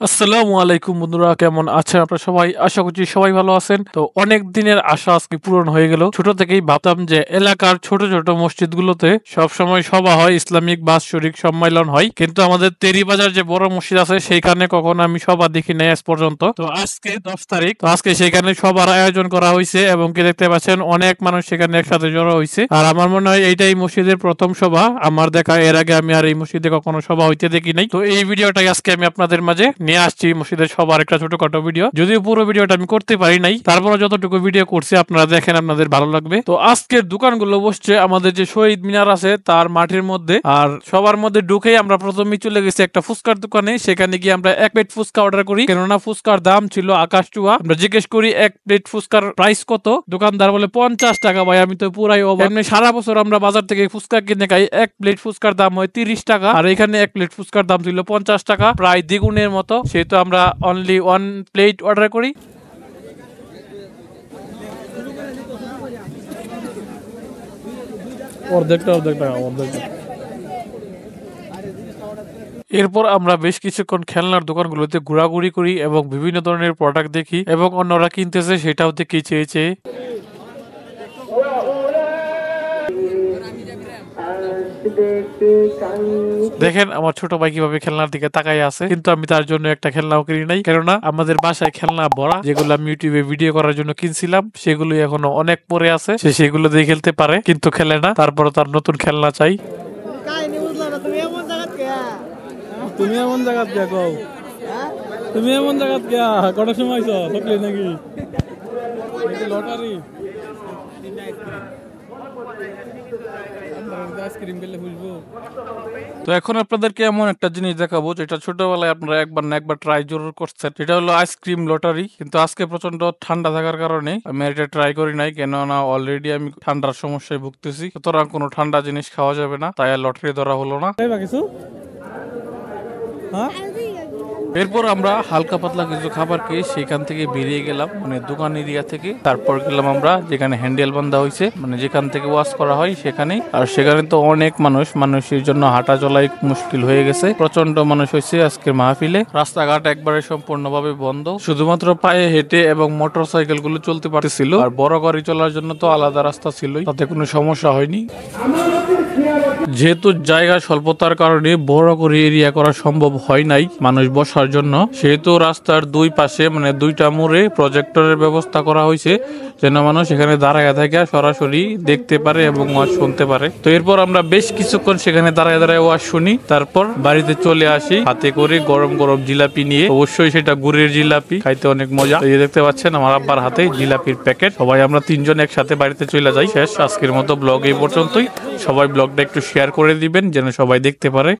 আসসালামু আলাইকুম বন্ধুরা, কেমন আছেন আপনারা সবাই? আশা করছি সবাই ভালো আছেন। তো অনেক দিনের আশা আজকে পূরণ হয়ে গেল। ছোট থেকেই ভাবতাম যে এলাকার ছোট ছোট মসজিদগুলোতে সব সময় সভা হয়, ইসলামিক বাৎসরিক সম্মেলন হয়, কিন্তু আমাদের তেরিবাজার যে বড় মসজিদ আছে সেইখানে কখনো আমি সভা দেখি নাই আজ পর্যন্ত। তো আজকে 10 তারিখ, তো আজকে সেখানে সবার আয়োজন করা হয়েছে এবং কি দেখতে পাচ্ছেন অনেক মানুষ সেখানে একসাথে জড়ো হয়েছে। আর আমার মনে হয় এইটাই মসজিদের প্রথম সভা আমার দেখা। এর আগে আমি আর এই মসজিদে কখনো সভা হইতে দেখি নাই। তো এই ভিডিওটাই আজকে আমি আপনাদের মাঝে নিয়ে আসছি, মসজিদের সবার একটা ছোটখাটো ভিডিও। যদিও পুরো ভিডিওটা আমি করতে পারি নাই, তারপরে যতটুকু ভিডিও করছি আপনারা দেখেন, আপনাদের ভালো লাগবে। তো আজকের দোকানগুলো বসছে আমাদের যে শহীদ মিনার আছে তার মাঠের মধ্যে। আর সবার মধ্যে ঢুকেই আমরা প্রথমেই চলে গেছি একটা ফুচকার দোকানে। সেখানে গিয়ে আমরা এক প্লেট ফুচকা অর্ডার করি, কেননা ফুচকার দাম ছিল আকাশ চুয়া। আমরা জিজ্ঞেস করি এক প্লেট ফুচকার প্রাইস কত। দোকানদার বলে 50 টাকা। ভাই আমি তো পুরাই অবাক। সারা বছর আমরা বাজার থেকে ফুচকা কিনে খাই, এক প্লেট ফুচকার দাম হয় 30 টাকা, আর এখানে এক প্লেট ফুচকার দাম ছিল 50 টাকা, প্রায় দ্বিগুণের মতো। সেহেতু আমরা অনলি 1 প্লেট অর্ডার করি। এরপর আমরা বেশ কিছুক্ষণ খেলনার দোকানগুলোতে ঘোরাঘুরি করি এবং বিভিন্ন ধরনের প্রোডাক্ট দেখি এবং অন্যরা কিনতেছে সেটাও দেখি চেয়ে চেয়ে। দেখেন আমার ছোট ভাই কিভাবে খেলনার দিকে তাকাই আছে, কিন্তু আমি তার জন্য একটা খেলনাও কিনি নাই, কেননা আমাদের বাসায় খেলনা ভরা। যেগুলো আমি ইউটিউবে ভিডিও করার জন্য কিনছিলাম সেগুলো এখনো অনেক পরে আছে। সে সেগুলো দিয়ে খেলতে পারে কিন্তু খেলে না, তারপরে তার নতুন খেলনা চাই। তুমি এমন জায়গাত গিয়া কও, তুমি এমন জায়গাত গিয়া কটার সময় থাকলে নাকি লটারি আইসক্রিম পেলে বুঝবো। তো এখন আপনাদেরকে এমন একটা জিনিস দেখাবো যেটা ছোটবেলায় আপনারা একবার না একবার ট্রাই জরুর করছেন। যেটা হলো আইসক্রিম লটারি। কিন্তু আজকে প্রচন্ড ঠান্ডা থাকার কারণে আমি এটা ট্রাই করি নাই, কেননা অলরেডি আমি ঠান্ডার সমস্যায় ভুগতেছি। সুতরাং কোনো ঠান্ডা জিনিস খাওয়া যাবে না, তাই আর লটারি ধরা হলো না। কিছু হ্যাঁ এরপর আমরা হালকা পাতলা কিছু খাবার খেয়ে সেখান থেকে বেরিয়ে গেলাম, মানে দোকান এরিয়া থেকে। তারপর গেলাম আমরা যেখানে হ্যান্ডেল বান্ধা হয়েছে, মানে যেখান থেকে ওয়াশ করা হয় সেখানে। আর সেখানে তো অনেক মানুষের জন্য হাঁটা চলাই মুশকিল হয়ে গেছে। প্রচন্ড মানুষ হয়েছে আজকের মাহফিলে। রাস্তাঘাট একবারে সম্পূর্ণভাবে বন্ধ, শুধুমাত্র পায়ে হেঁটে এবং মোটর সাইকেল গুলো চলতে পারতেছিল। আর বড় গাড়ি চলার জন্য তো আলাদা রাস্তা ছিলই, তাতে কোনো সমস্যা হয়নি। যেহেতু জায়গা স্বল্পতার কারণে বড় করে এরিয়া করা সম্ভব হয় নাই মানুষ বসার জন্য, সেহেতু রাস্তার দুই পাশে মানে দুইটা মোড়ে প্রজেক্টরের ব্যবস্থা করা হয়েছে, যেন মানুষ এখানে দাঁড়ায় থাকে সরাসরি দেখতে পারে এবং ওয়াজ শুনতে পারে। তো এরপর আমরা বেশ কিছুক্ষণ সেখানে দাঁড়ায় ওয়াজ শুনি, তারপর বাড়িতে চলে আসি হাতে করে গরম গরম জিলাপি নিয়ে। অবশ্যই সেটা গুড়ের জিলাপি, খাইতে অনেক মজা। এই দেখতে পাচ্ছেন আমার আব্বার হাতে জিলাপির প্যাকেট। সবাই আমরা তিনজন একসাথে বাড়িতে চলে যাই। শেষ আজকের মতো ব্লগ এই পর্যন্তই। সবাই ব্লগটা একটু শেয়ার করে দিবেন যেন সবাই দেখতে পারে।